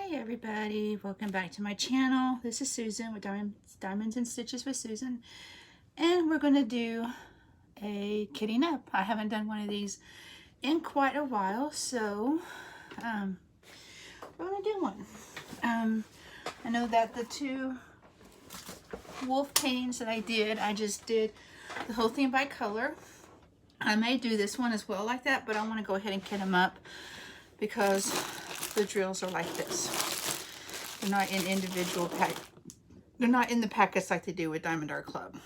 Hey everybody, welcome back to my channel. This is Susan with Diamonds and Stitches with Susan, and we're going to do a kitting up. I haven't done one of these in quite a while, so we're going to do one. I know that the two wolf paintings that I did, I just did the whole thing by color. I may do this one as well like that, but I want to go ahead and kit them up because the drills are like this. They're not in individual pack. They're not in the packets like they do with Diamond Art Club.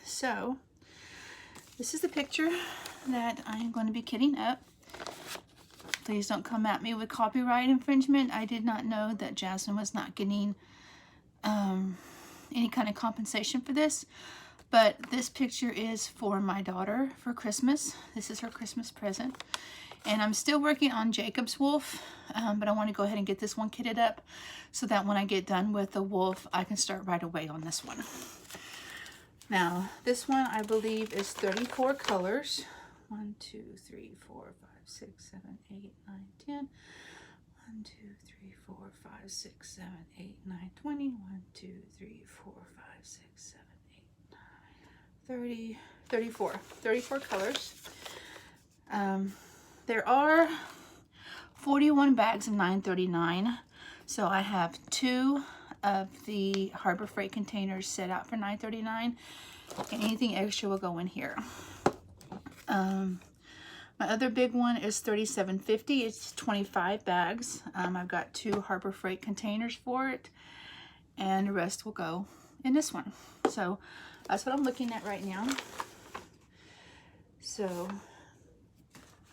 So this is the picture that I'm going to be kitting up. Please don't come at me with copyright infringement. I did not know that Jasmine was not getting any kind of compensation for this. But this picture is for my daughter for Christmas. This is her Christmas present. And I'm still working on Jacob's wolf, but I want to go ahead and get this one kitted up so that when I get done with the wolf, I can start right away on this one. Now, this one I believe is 34 colors. 1, 2, 3, 4, 5, 6, 7, 8, 9, 10. 1, 2, 3, 4, 5, 6, 7, 8, 9, 20. 1, 2, 3, 4, 5, 6, 7, 8, 9, 30, 34. 34 colors. There are 41 bags of $9.39, so I have 2 of the Harbor Freight containers set out for $9.39, and anything extra will go in here. My other big one is $37.50. It's 25 bags. I've got 2 Harbor Freight containers for it, and the rest will go in this one. So that's what I'm looking at right now. So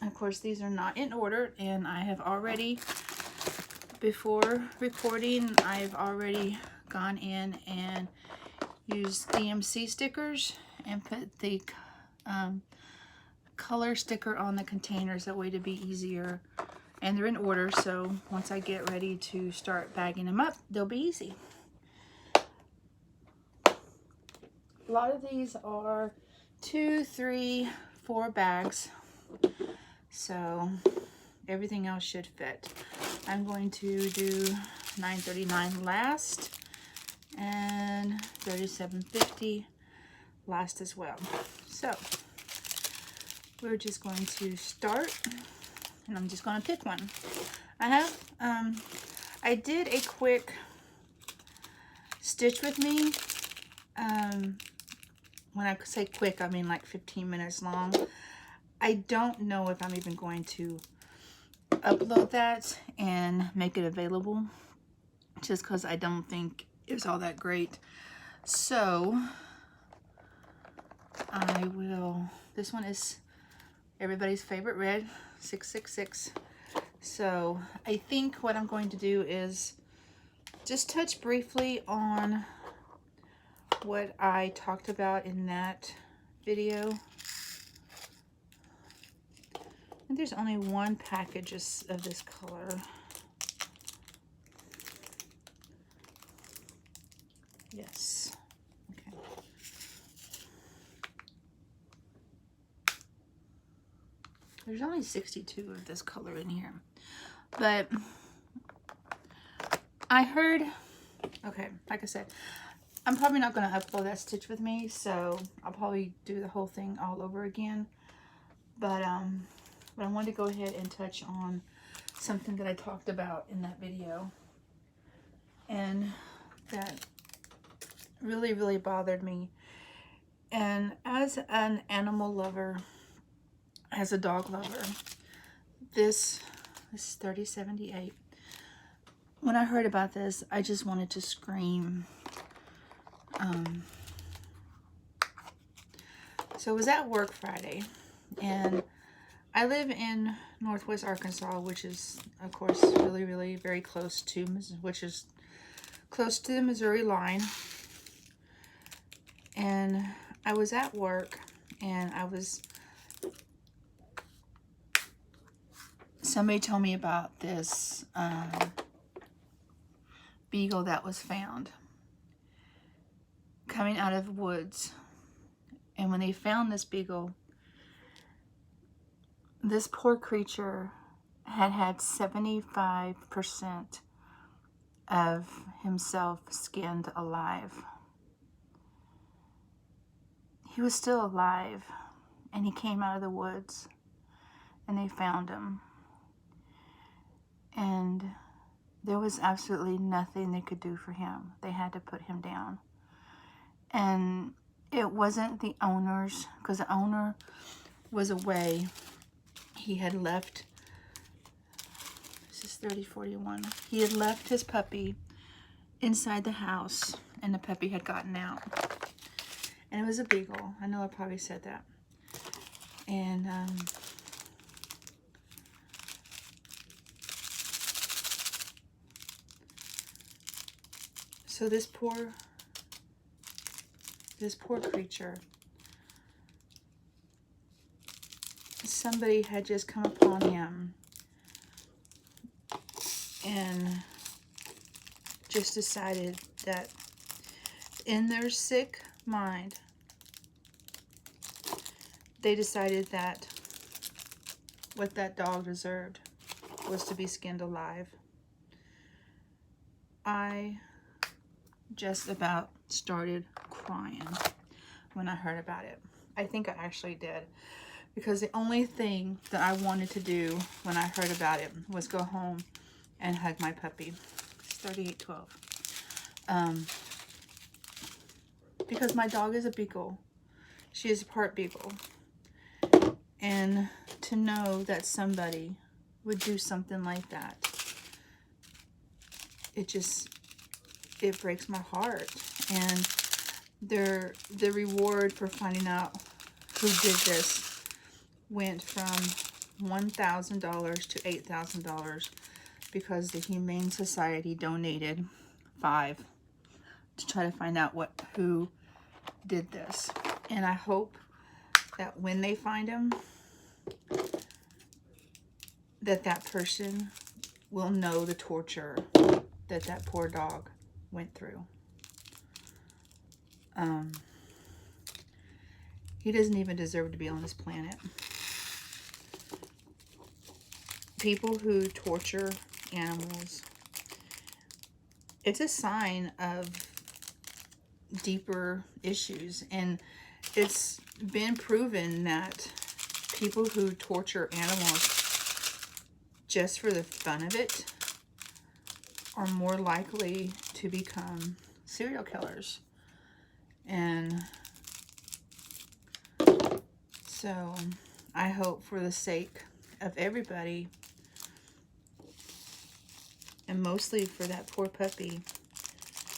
of course, these are not in order, and I have already, before recording, I've already gone in and used DMC stickers and put the color sticker on the containers. That way to be easier, and they're in order, so once I get ready to start bagging them up, they'll be easy. A lot of these are 2, 3, 4 bags. So everything else should fit. I'm going to do $9.39 last and $37.50 last as well. So we're just going to start, and I'm just going to pick one. I did a quick stitch with me. When I say quick, I mean like 15 minutes long. I don't know if I'm even going to upload that and make it available, just because I don't think it's all that great. So I will, this one is everybody's favorite red, 666. So I think what I'm going to do is just touch briefly on what I talked about in that video. I think there's only one package of this color. Yes. Okay. There's only 62 of this color in here. But I heard, okay, like I said, I'm probably not going to upload that stitch with me, so I'll probably do the whole thing all over again. But I wanted to go ahead and touch on something that I talked about in that video, and that really, really bothered me. And as an animal lover, as a dog lover, this is 3078. When I heard about this, I just wanted to scream. So I was at work Friday, and I live in Northwest Arkansas, which is, of course, really, really very close to, which is close to the Missouri line. And I was at work, and somebody told me about this beagle that was found coming out of the woods. And when they found this beagle, this poor creature had 75% of himself skinned alive. He was still alive, and he came out of the woods, and they found him. And there was absolutely nothing they could do for him. They had to put him down. And it wasn't the owner's, because the owner was away. He had left, this is 3041. He had left his puppy inside the house, and the puppy had gotten out. And it was a beagle. I know I probably said that. And so this poor creature, somebody had just come upon him and just decided that in their sick mind, they decided that what that dog deserved was to be skinned alive. I just about started crying when I heard about it. I think I actually did, because the only thing that I wanted to do when I heard about it was go home and hug my puppy. It's 3812. Because my dog is a beagle. She is a part beagle. And to know that somebody would do something like that, it breaks my heart. And the reward for finding out who did this went from $1,000 to $8,000, because the Humane Society donated $5 to try to find out who did this. And I hope that when they find him, that person will know the torture that that poor dog went through. He doesn't even deserve to be on this planet. People who torture animals, it's a sign of deeper issues. And it's been proven that people who torture animals just for the fun of it are more likely to become serial killers. And so I hope, for the sake of everybody, and mostly for that poor puppy,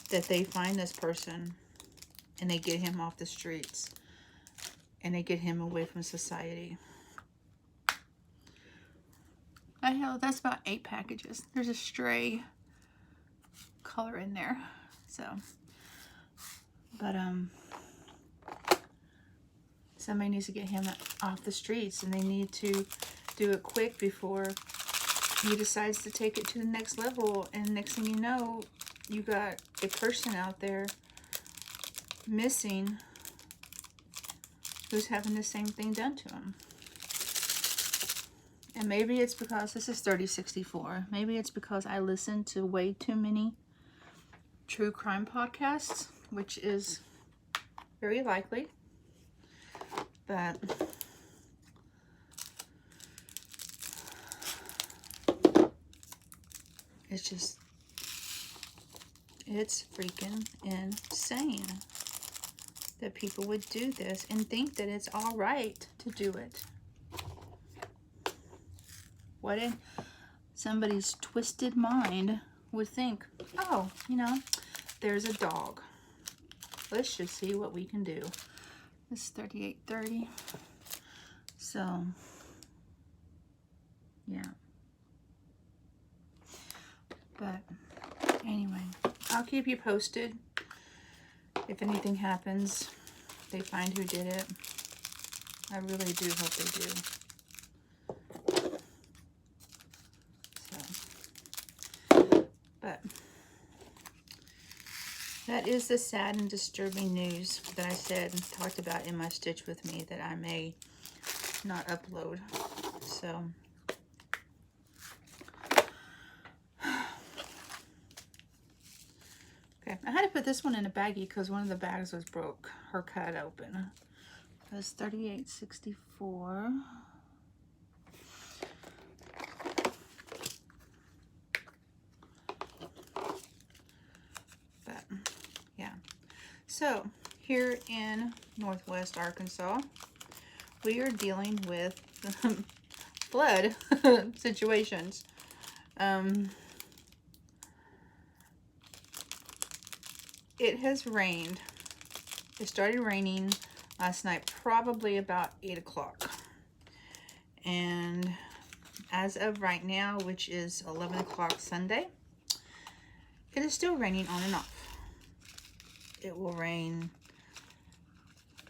that they find this person and they get him off the streets and they get him away from society. I know that's about 8 packages. There's a stray color in there. So, but somebody needs to get him off the streets, and they need to do it quick before he decides to take it to the next level. And next thing you know, you got a person out there missing who's having the same thing done to him. And maybe it's because this is 3064. Maybe it's because I listen to way too many true crime podcasts, which is very likely. But it's freaking insane that people would do this and think that it's all right to do it. What in somebody's twisted mind would think, oh, you know, there's a dog. Let's just see what we can do. This is 3830. So, yeah. But anyway, I'll keep you posted if anything happens. They find who did it. I really do hope they do. So, but that is the sad and disturbing news that I said and talked about in my Stitch With Me that I may not upload. So, Okay, I had to put this one in a baggie because one of the bags was broke or cut open. It was $38.64. But yeah, so here in Northwest Arkansas, we are dealing with flood situations. It has rained. It started raining last night, probably about 8 o'clock. And as of right now, which is 11 o'clock Sunday, it is still raining on and off. It will rain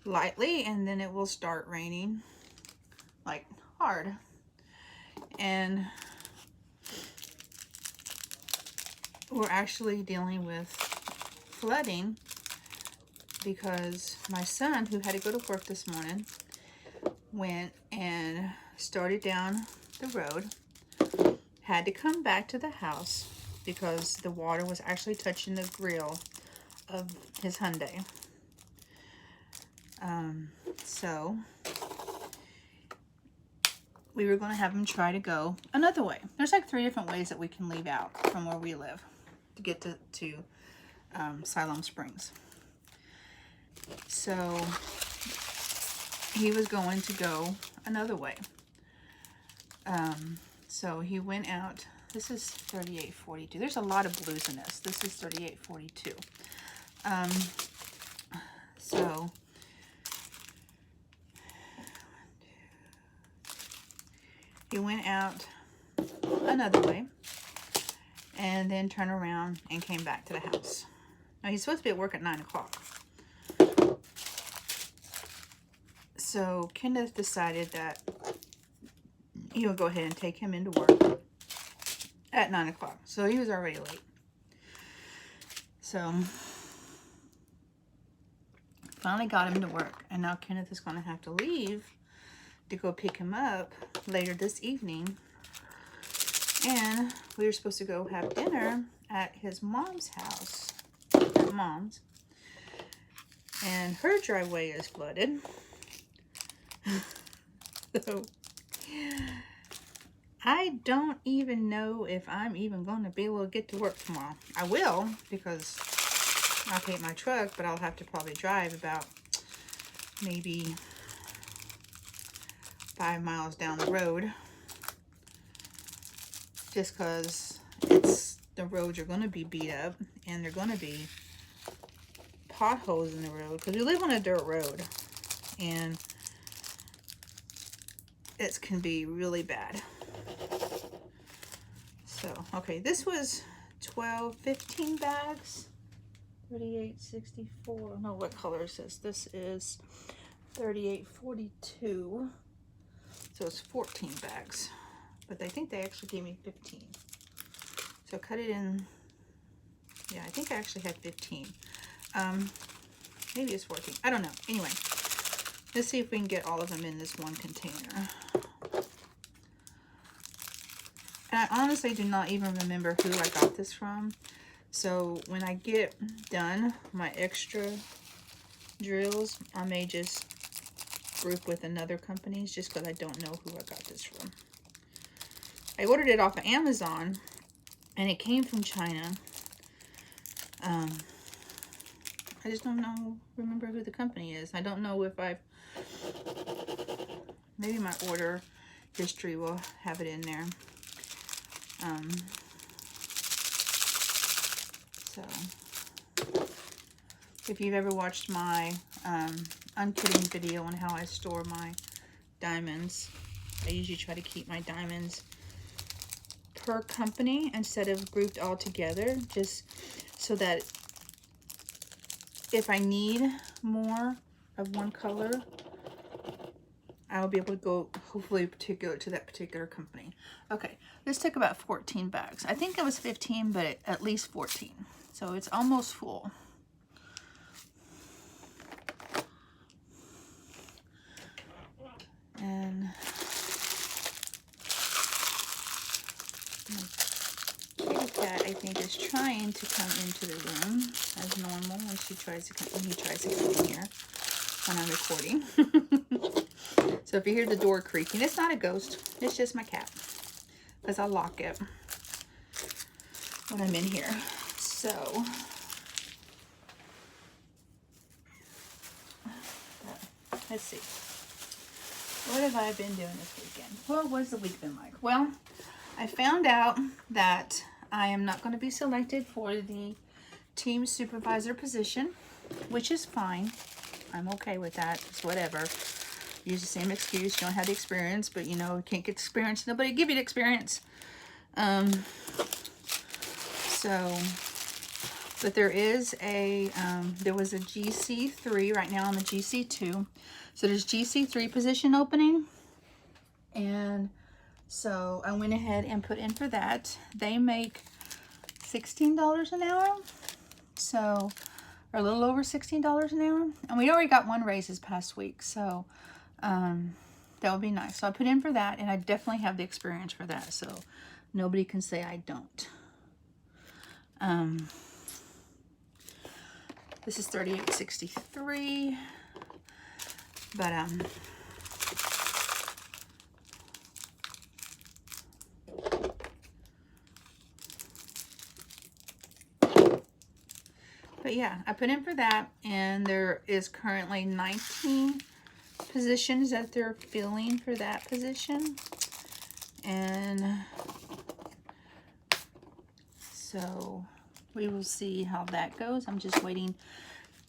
lightly, and then it will start raining like hard. And we're actually dealing with flooding because my son, who had to go to work this morning, went and started down the road, had to come back to the house because the water was actually touching the grill of his Hyundai. So we were going to have him try to go another way. There's like 3 different ways that we can leave out from where we live to get to Siloam Springs. So he was going to go another way. So he went out. This is 38.42. There's a lot of blues in this. This is 38.42. So he went out another way and then turned around and came back to the house. Now he's supposed to be at work at 9 o'clock. So Kenneth decided that he would go ahead and take him into work at 9 o'clock. So he was already late. So finally got him to work. And now Kenneth is going to have to leave to go pick him up later this evening. And we were supposed to go have dinner at his mom's house. At Mom's. And her driveway is flooded. So I don't even know if I'm even going to be able to get to work tomorrow. I will, because I'll take my truck, but I'll have to probably drive about maybe 5 miles down the road. Just because the roads are going to be beat up and they're going to be potholes in the road. Because we live on a dirt road and it can be really bad. So, okay, this was 15 bags. 38.64. No, what color is this? This is 38.42. So it's 14 bags. But I think they actually gave me 15. So cut it in. Yeah, I think I actually had 15. Maybe it's 14. I don't know. Anyway, let's see if we can get all of them in this one container. And I honestly do not even remember who I got this from. So when I get done my extra drills, I may just group with another companies just because I don't know who I got this from. I ordered it off of Amazon and it came from China. I just don't remember who the company is. I don't know if maybe my order history will have it in there. So if you've ever watched my unkitting video on how I store my diamonds, I usually try to keep my diamonds per company instead of grouped all together, just so that if I need more of one color, I'll be able to go hopefully to that particular company. Okay, this took about 14 bags. I think it was 15, but at least 14. So it's almost full. And my kitty cat, I think, is trying to come into the room as normal when he tries to come in here when I'm recording. So if you hear the door creaking, it's not a ghost. It's just my cat. Because I lock it when I'm in here. So let's see. What have I been doing this weekend? Well, what's the week been like? Well, I found out that I am not going to be selected for the team supervisor position, which is fine. I'm okay with that. It's whatever. Use the same excuse. You don't have the experience, but you know, you can't get experience. Nobody give you the experience. But there is a, there was a GC3 right now on the GC2. So there's GC3 position opening. And so I went ahead and put in for that. They make $16 an hour. So, or a little over $16 an hour. And we already got one raise this past week. So, that would be nice. So I put in for that, and I definitely have the experience for that. So nobody can say I don't. This is $38.63. But yeah, I put in for that, and there is currently 19 positions that they're filling for that position. And so we will see how that goes. I'm just waiting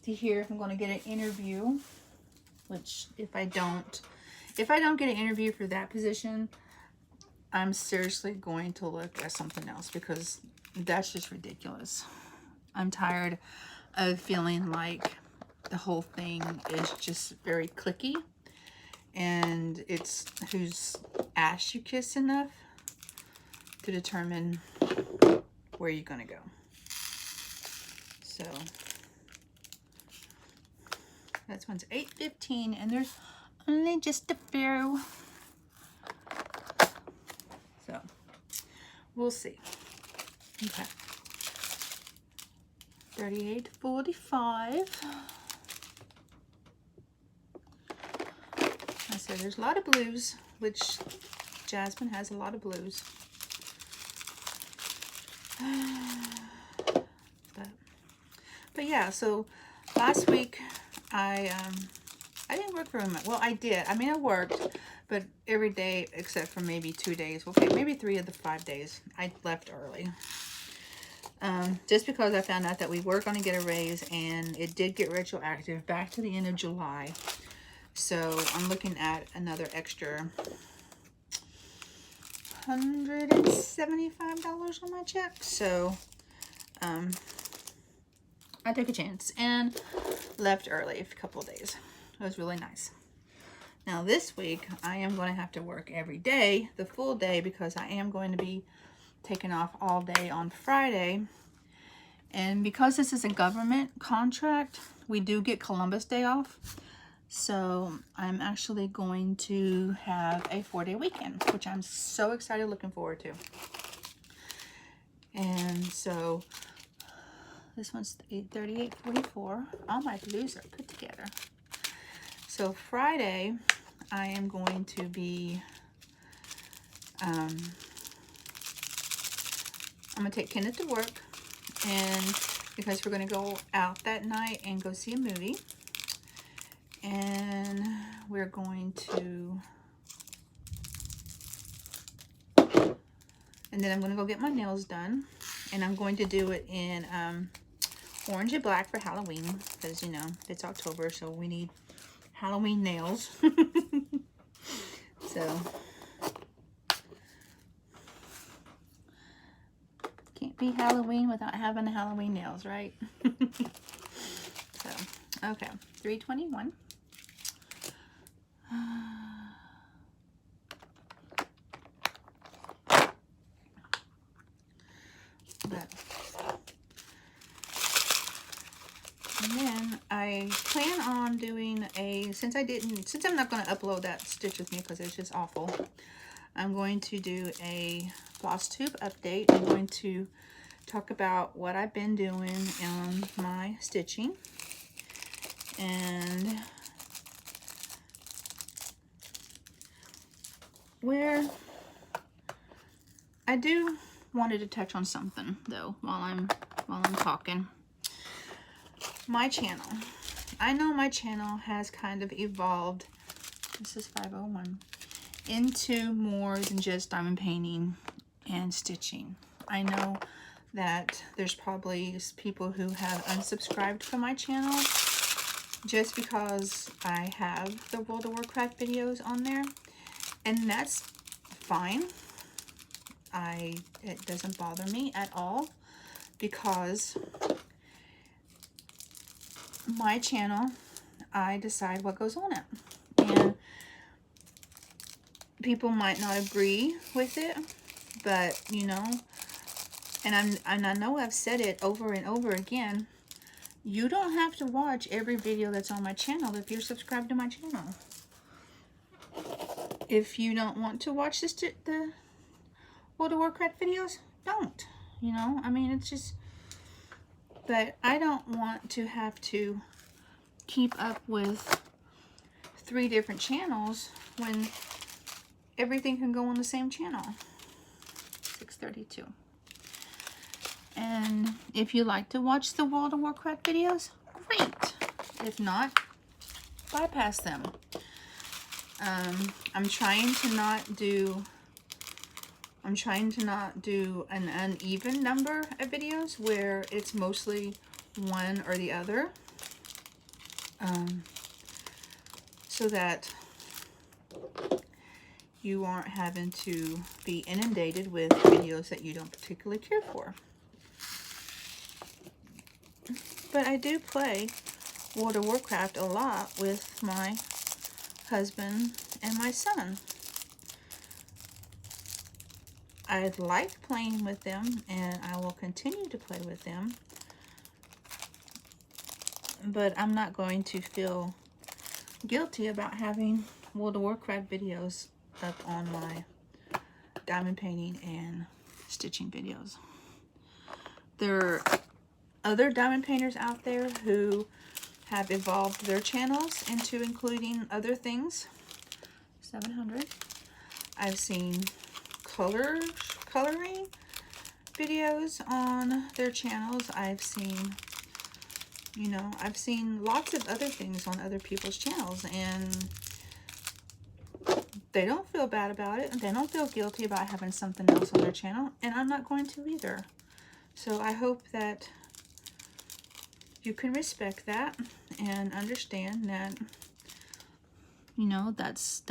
to hear if I'm going to get an interview, which if I don't get an interview for that position, I'm seriously going to look at something else, because that's just ridiculous. I'm tired of feeling like the whole thing is just very cliquey, and it's whose ass you kiss enough to determine where you're gonna go. So that one's $8.15, and there's only just a few. So we'll see. Okay. $38.45. I said there's a lot of blues, which Jasmine has a lot of blues. But yeah, so last week I didn't work very much. Well, I did. I mean, I worked, but every day except for maybe 2 days. Okay, maybe 3 of the 5 days I left early. Just because I found out that we were going to get a raise, and it did get retroactive back to the end of July. So I'm looking at another extra $175 on my check. So I took a chance and left early a couple of days. It was really nice. Now this week I am going to have to work every day, the full day, because I am going to be taking off all day on Friday. And because this is a government contract, we do get Columbus Day off. So I'm actually going to have a 4-day weekend, which I'm so excited, looking forward to. And so this one's $38.44. All my blues are put together. So Friday, I am going to be, I'm going to take Kenneth to work, and because we're going to go out that night and go see a movie. And we're going to, and then I'm going to go get my nails done, and I'm going to do it in orange and black for Halloween, because you know it's October, so we need Halloween nails. So can't be Halloween without having the Halloween nails, right? So okay, $3.21. And then I plan on doing a, since I'm not going to upload that Stitch With Me because it's just awful, I'm going to do a floss tube update. I'm going to talk about what I've been doing on my stitching, and where I do wanted to touch on something though while I'm talking. My channel. I know my channel has kind of evolved. This is 501 into more than just diamond painting and stitching. I know that there's probably people who have unsubscribed from my channel just because I have the World of Warcraft videos on there, and that's fine. It doesn't bother me at all, because my channel, I decide what goes on it, and people might not agree with it, but you know, and I know I've said it over and over again, you don't have to watch every video that's on my channel if you're subscribed to my channel. If you don't want to watch the World of Warcraft videos, don't. You know, I mean, it's just, but I don't want to have to keep up with 3 different channels when everything can go on the same channel. 6:32. And if you like to watch the World of Warcraft videos, great. If not, bypass them. I'm trying to not do an uneven number of videos where it's mostly one or the other, so that you aren't having to be inundated with videos that you don't particularly care for. But I do play World of Warcraft a lot with my husband and my son. I like playing with them, and I will continue to play with them, but I'm not going to feel guilty about having World of Warcraft videos up on my diamond painting and stitching videos. There are other diamond painters out there who have evolved their channels into including other things. 700. I've seen coloring videos on their channels. I've seen, you know, I've seen lots of other things on other people's channels, and they don't feel bad about it. They don't feel guilty about having something else on their channel, and I'm not going to either. So I hope that you can respect that and understand that, you know, that's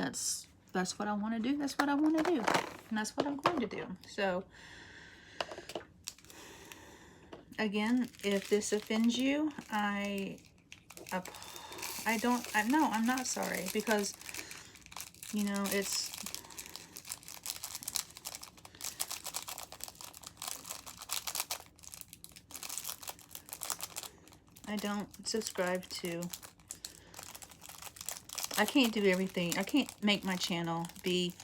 what I want to do. That's what I want to do, and that's what I'm going to do. So again, if this offends you, I'm not sorry, because, you know, I don't subscribe to, I can't do everything. I can't make my channel be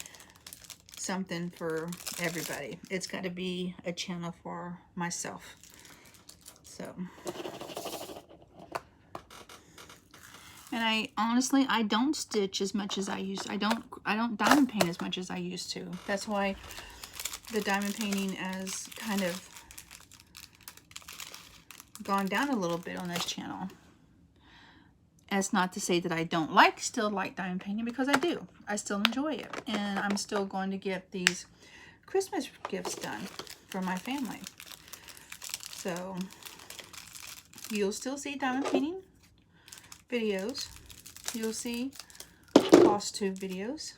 something for everybody. It's got to be a channel for myself. So, and I honestly, I don't stitch as much as I used to. I don't diamond paint as much as I used to. That's why the diamond painting has kind of gone down a little bit on this channel. That's not to say that I don't still like diamond painting, because I do. I still enjoy it, and I'm still going to get these Christmas gifts done for my family. So you'll still see diamond painting videos. You'll see Boss Tube videos,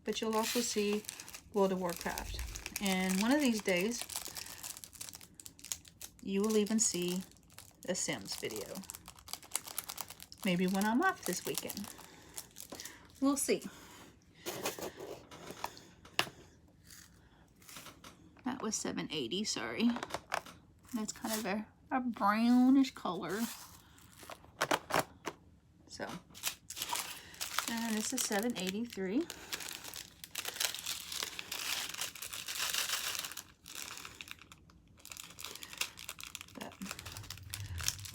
but you'll also see World of Warcraft. And one of these days, you will even see a Sims video. Maybe when I'm off this weekend. We'll see. That was 780, sorry. That's kind of a brownish color. So, and this is 783.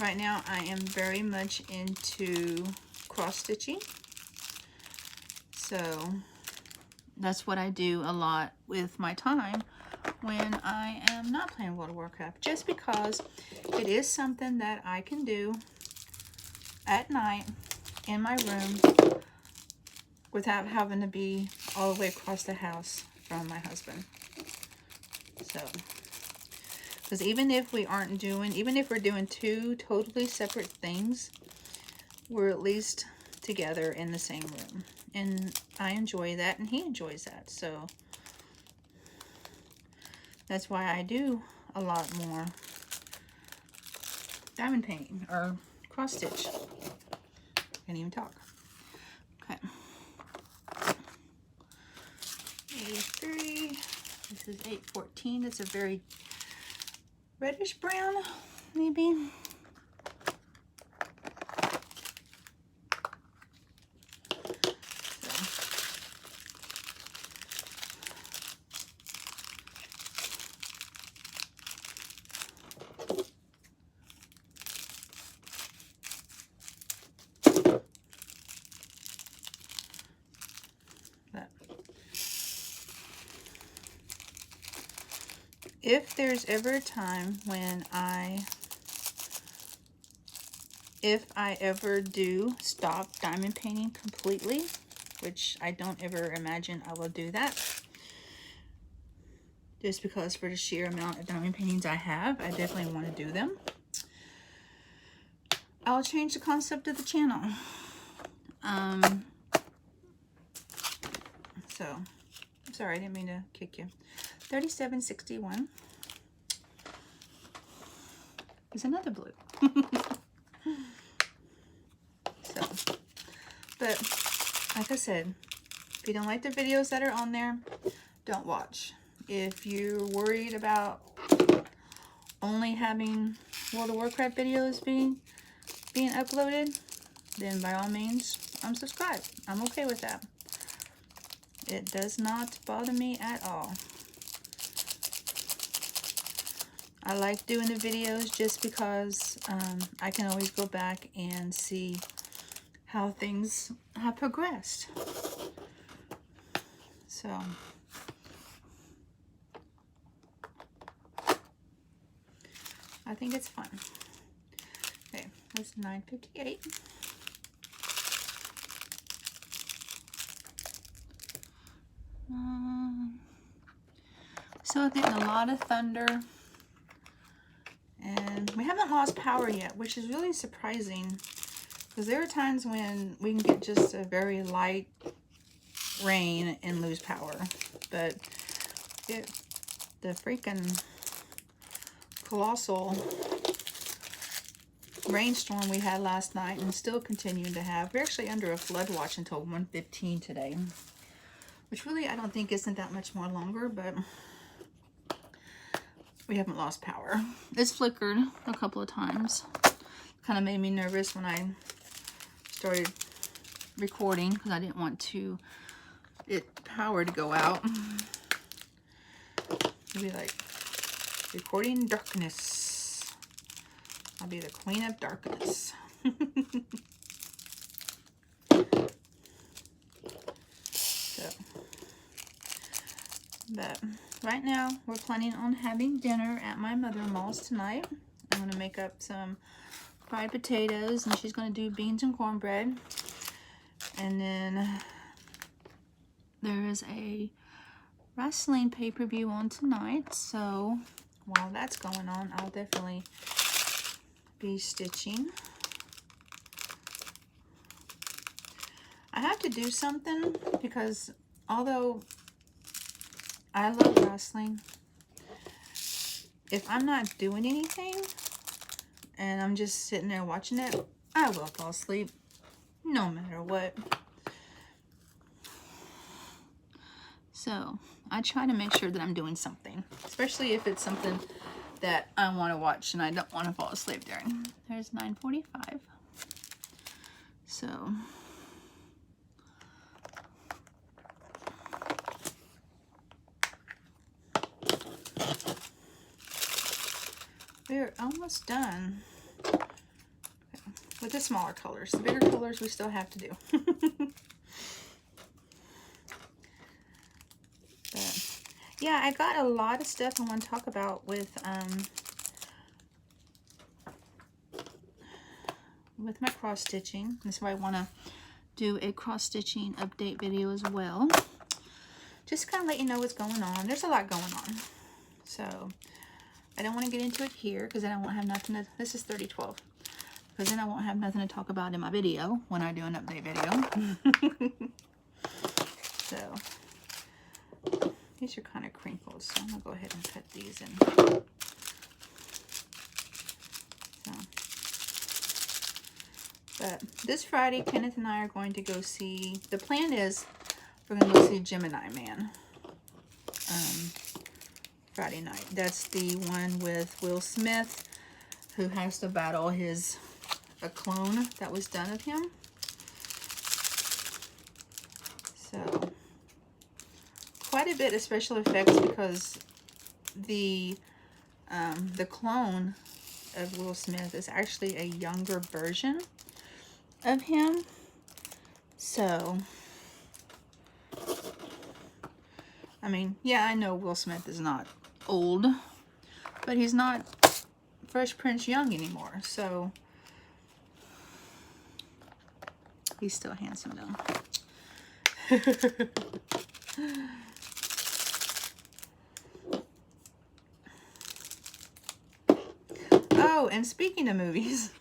Right now I am very much into cross stitching. So that's what I do a lot with my time when I am not playing World of Warcraft, just because it is something that I can do at night in my room without having to be all the way across the house from my husband. So, because even if we're doing two totally separate things, we're at least together in the same room. And I enjoy that, and he enjoys that. So that's why I do a lot more diamond painting or cross stitch. Can't even talk. Okay. 83. This is 814. It's a very reddish brown, maybe. If there's ever a time when if I ever do stop diamond painting completely, which I don't ever imagine I will do that, just because for the sheer amount of diamond paintings I have, I definitely want to do them, I'll change the concept of the channel. So, sorry, I didn't mean to kick you. 3761 is another blue. So, but like I said, if you don't like the videos that are on there, don't watch. If you're worried about only having World of Warcraft videos being uploaded, then by all means, unsubscribe. I'm okay with that. It does not bother me at all. I like doing the videos just because I can always go back and see how things have progressed. So, I think it's fun. Okay, that's 958. So getting a lot of thunder, and we haven't lost power yet, which is really surprising, because there are times when we can get just a very light rain and lose power, but the freaking colossal rainstorm we had last night and still continuing to have. We're actually under a flood watch until 1:15 today, which really I don't think isn't that much more longer, but we haven't lost power. It's flickered a couple of times. Kind of made me nervous when I started recording, because I didn't want power to go out. It'd be like recording darkness. I'll be the queen of darkness. So, but right now we're planning on having dinner at my mother-in-law's tonight. I'm going to make up some fried potatoes, and she's going to do beans and cornbread. And then there is a wrestling pay-per-view on tonight, so while that's going on, I'll definitely be stitching. I have to do something, because although I love wrestling, if I'm not doing anything and I'm just sitting there watching it, I will fall asleep no matter what. So I try to make sure that I'm doing something, especially if it's something that I want to watch and I don't want to fall asleep during. There's 9:45. So we're almost done with the smaller colors. The bigger colors we still have to do. But, yeah, I got a lot of stuff I want to talk about with my cross stitching. That's why I want to do a cross stitching update video as well. Just kind of let you know what's going on. There's a lot going on. So I don't want to get into it here because then I won't have nothing to, this is 3012. Because then I won't have nothing to talk about in my video when I do an update video. So these are kind of crinkled, so I'm going to go ahead and cut these in. So, but this Friday, Kenneth and I are going to go see, the plan is we're going to go see Gemini Man Friday night. That's the one with Will Smith, who has to battle a clone that was done of him. So quite a bit of special effects because the clone of Will Smith is actually a younger version of him. So I mean, yeah, I know Will Smith is not old, but he's not Fresh Prince young anymore, so he's still handsome though. Oh, and speaking of movies,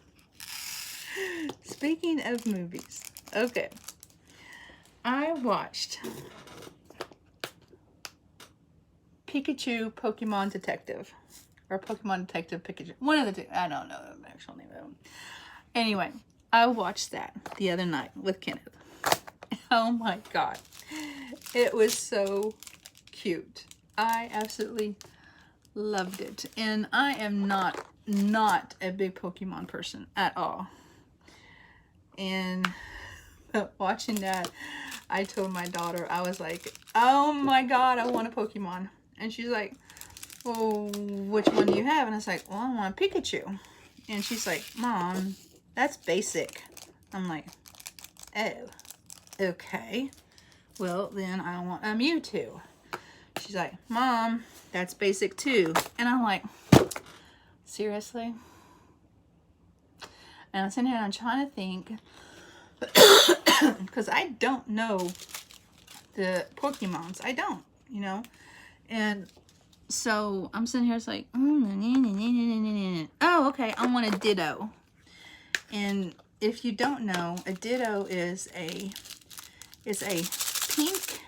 okay, I watched Pikachu Pokemon Detective, or Pokemon Detective Pikachu, one of the two. I don't know the actual name of them. Anyway, I watched that the other night with Kenneth. Oh my god, it was so cute. I absolutely loved it, and I am not a big Pokemon person at all. And watching that, I told my daughter, I was like, oh my god, I want a Pokemon. And she's like, well, which one do you have? And I was like, well, I want a Pikachu. And she's like, Mom, that's basic. I'm like, oh, okay. Well, then I want a Mewtwo. She's like, Mom, that's basic too. And I'm like, seriously? And I'm sitting here and I'm trying to think, because I don't know the Pokemons. I don't, you know. And so I'm sitting here, it's like, oh, okay, I want a Ditto. And if you don't know, a Ditto is a pink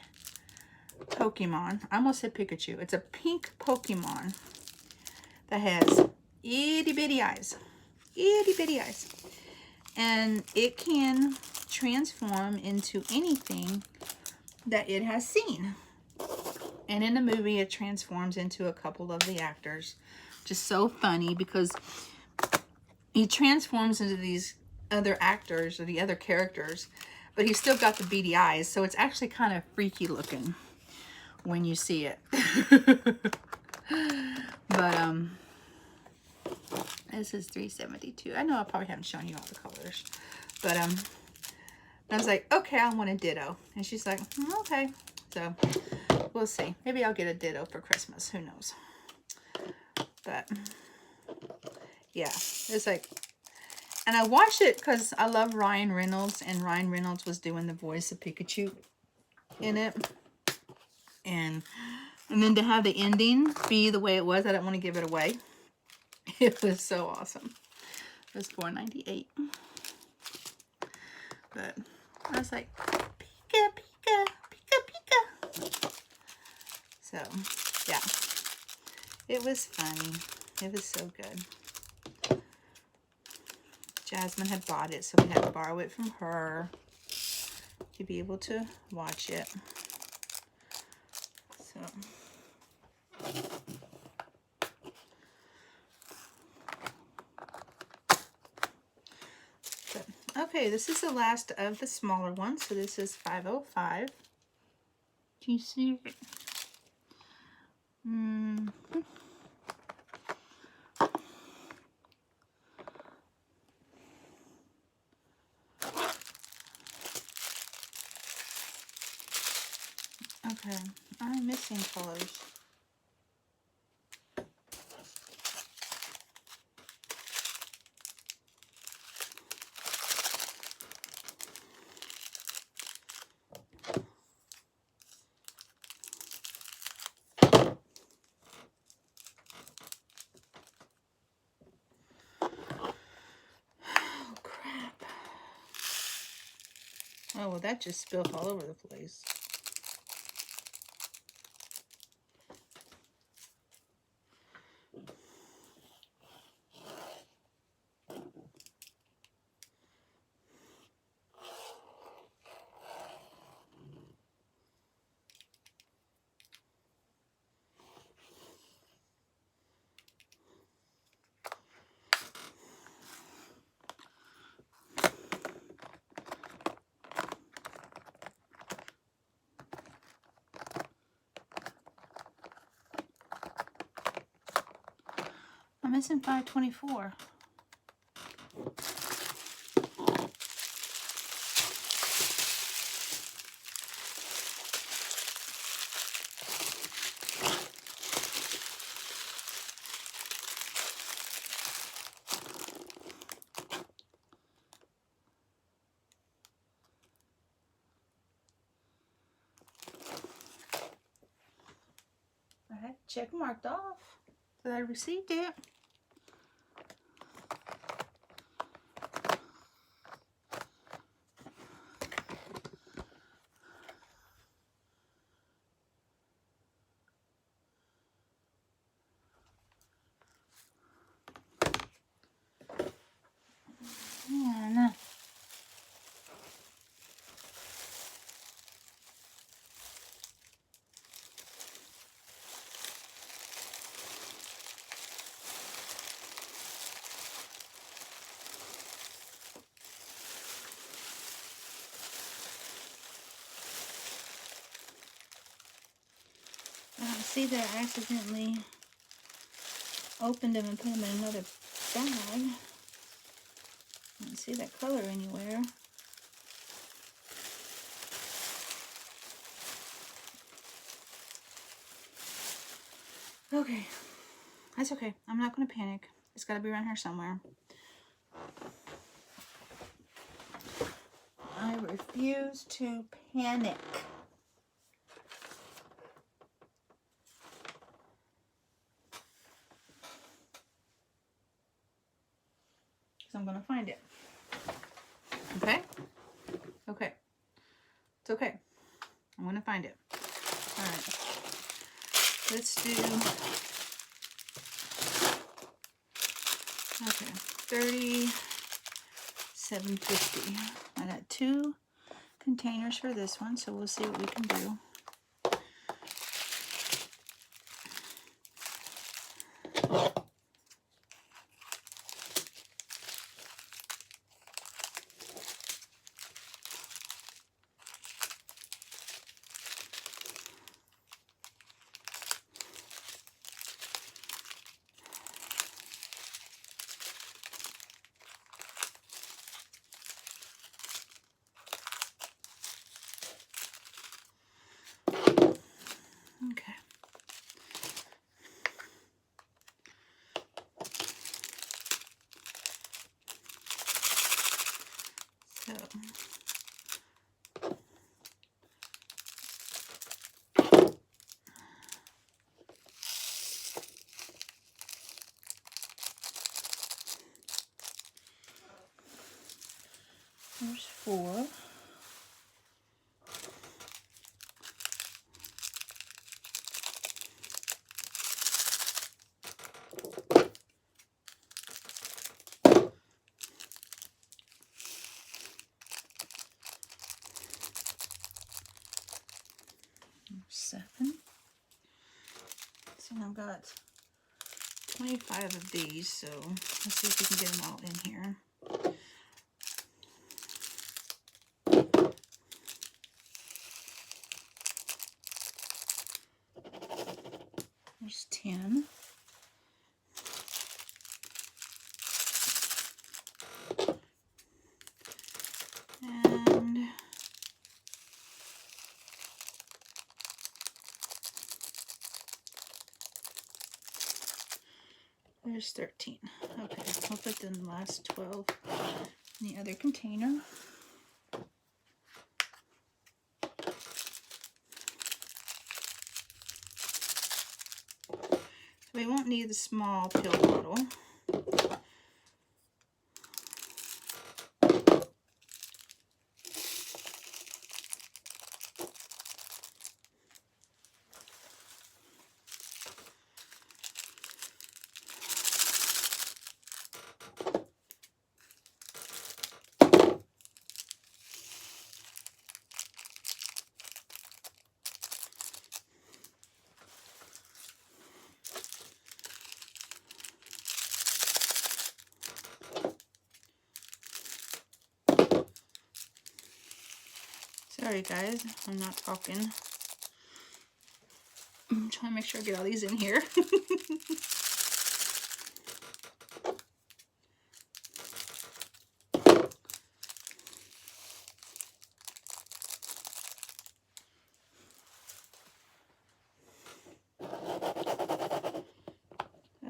Pokemon. I almost said Pikachu. It's a pink Pokemon that has itty bitty eyes. Itty bitty eyes. And it can transform into anything that it has seen. And in the movie, it transforms into a couple of the actors. Just so funny because he transforms into these other actors or the other characters, but he's still got the beady eyes. So it's actually kind of freaky looking when you see it. But this is $3.72. I know I probably haven't shown you all the colors, but I was like, okay, I want a Ditto. And she's like, okay. So we'll see. Maybe I'll get a Ditto for Christmas. Who knows? But yeah, it's like, and I watched it because I love Ryan Reynolds, and Ryan Reynolds was doing the voice of Pikachu in it. And then to have the ending be the way it was, I don't want to give it away. It was so awesome. It was $4.98. But I was like, Pika, Pika, Pika, Pika. So, yeah. It was funny. It was so good. Jasmine had bought it, so we had to borrow it from her to be able to watch it. So, okay, this is the last of the smaller ones. So this is 505. Do you see it? Okay, I'm missing colors. Oh, crap. Oh, well, that just spilled all over the place. I'm missing 524. I had check marked off that I received it. Man. I see that I accidentally opened them and put them in another bag. I don't see that color anywhere. Okay, that's okay. I'm not going to panic. It's got to be around here somewhere. I refuse to panic. So I'm going to find it. Okay? Okay. It's okay. I'm going to find it. All right. Let's do, okay, 37.50. I got 2 containers for this one, so we'll see what we can do. Okay. So there's 4. There's 7. So I've got 25 of these, so let's see if we can get them all in here. There's 10. And There's 13. Okay, I'll put the last 12 in the other container. We won't need the small pill bottle. Sorry guys, I'm not talking. I'm trying to make sure I get all these in here.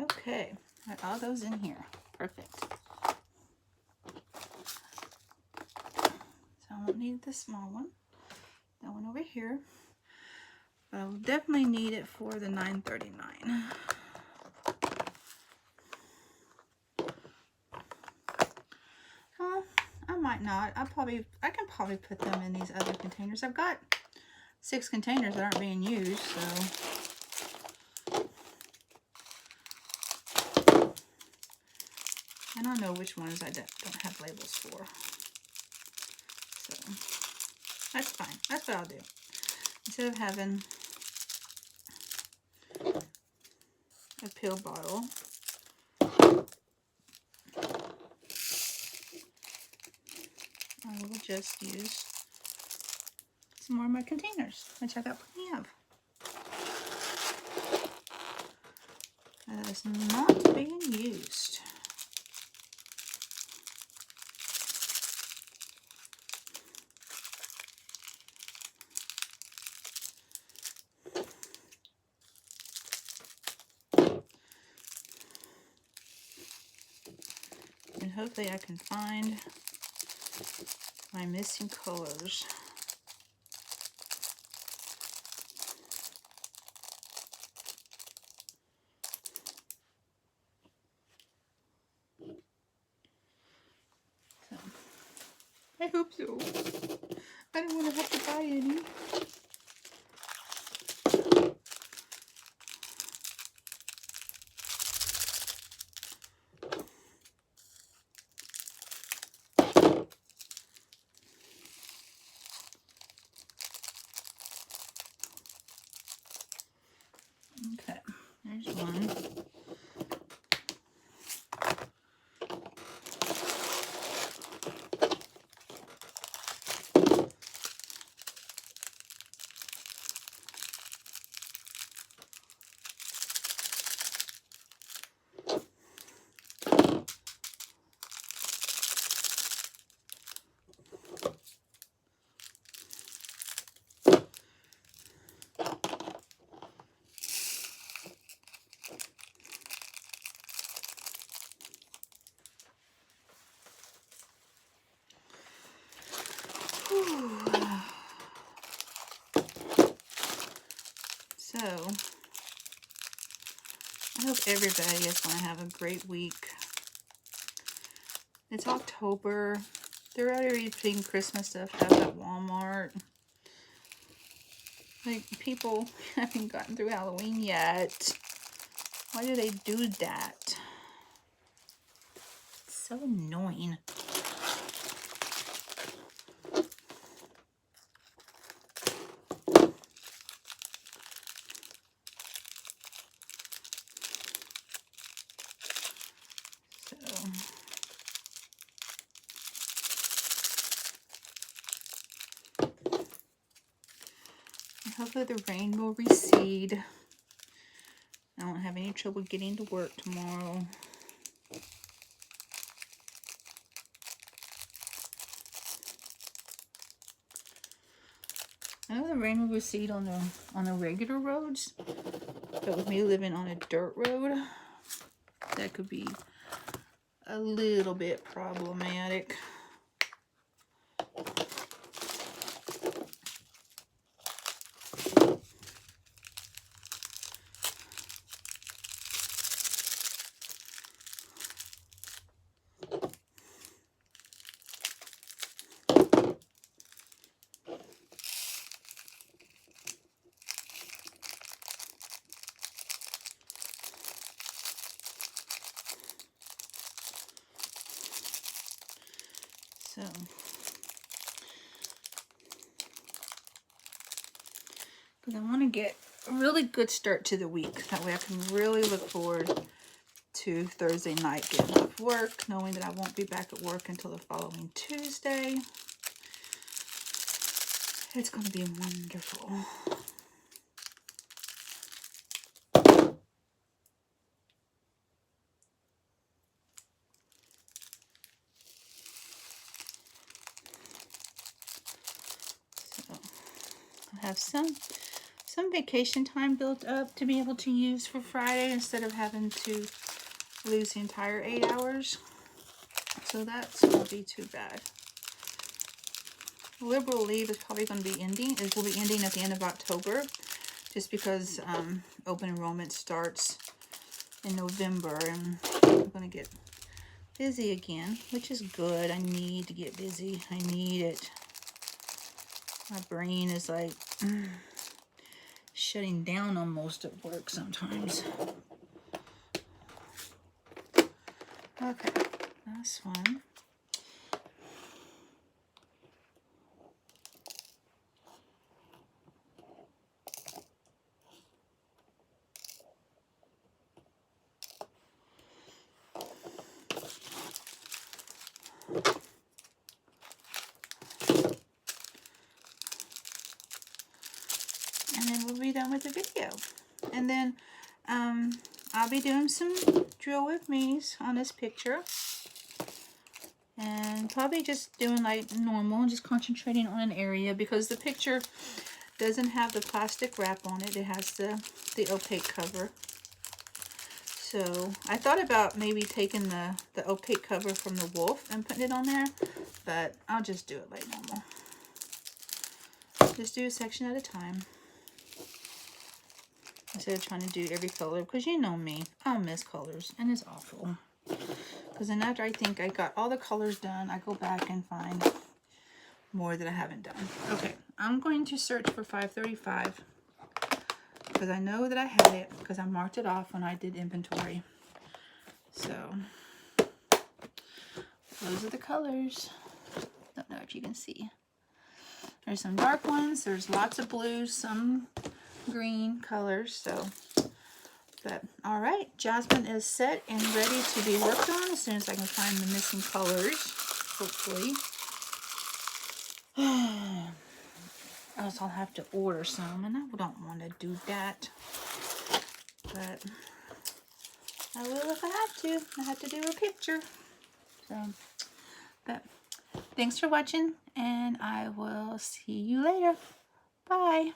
Okay, got all those in here. Perfect. So I won't need the small one. That one over here. But I'll definitely need it for the $9.39. I might not. I can probably put them in these other containers. I've got 6 containers that aren't being used, so I don't know which ones I don't have labels for. So that's fine. That's what I'll do. Instead of having a pill bottle, I will just use some more of my containers, which I got plenty of. That is not being used. And hopefully I can find my missing colors. So, I hope so. I don't want to have to buy any. Okay, there's one. So, I hope everybody is going to have a great week. It's October. They're already putting Christmas stuff out at Walmart. Like, people haven't gotten through Halloween yet. Why do they do that? It's so annoying. Hopefully the rain will recede. I won't have any trouble getting to work tomorrow. I know the rain will recede on the regular roads, but with me living on a dirt road, that could be a little bit problematic. So, because I want to get a really good start to the week. That way I can really look forward to Thursday night getting off work, knowing that I won't be back at work until the following Tuesday. It's going to be wonderful. So I have some vacation time built up to be able to use for Friday instead of having to lose the entire 8 hours. So that's not be too bad. Liberal leave is probably going to be ending. It will be ending at the end of October, just because open enrollment starts in November, and I'm going to get busy again, which is good. I need to get busy. I need it. My brain is like shutting down almost at work sometimes. Okay, that's one. And then we'll be done with the video. And then I'll be doing some drill with me's on this picture. And probably just doing like normal, just concentrating on an area, because the picture doesn't have the plastic wrap on it. It has the opaque cover. So I thought about maybe taking the opaque cover from the wolf and putting it on there, but I'll just do it like normal. Just do a section at a time, instead of trying to do every color, because you know me, I'll miss colors, and it's awful. Because then after I think I got all the colors done, I go back and find more that I haven't done. Okay, I'm going to search for 535, because I know that I had it, because I marked it off when I did inventory. So, those are the colors. Don't know if you can see. There's some dark ones, there's lots of blues, some green colors, so... But, all right, Jasmine is set and ready to be worked on as soon as I can find the missing colors, hopefully. Else I'll have to order some, and I don't want to do that. But I will if I have to. I have to do a picture. So, but thanks for watching, and I will see you later. Bye.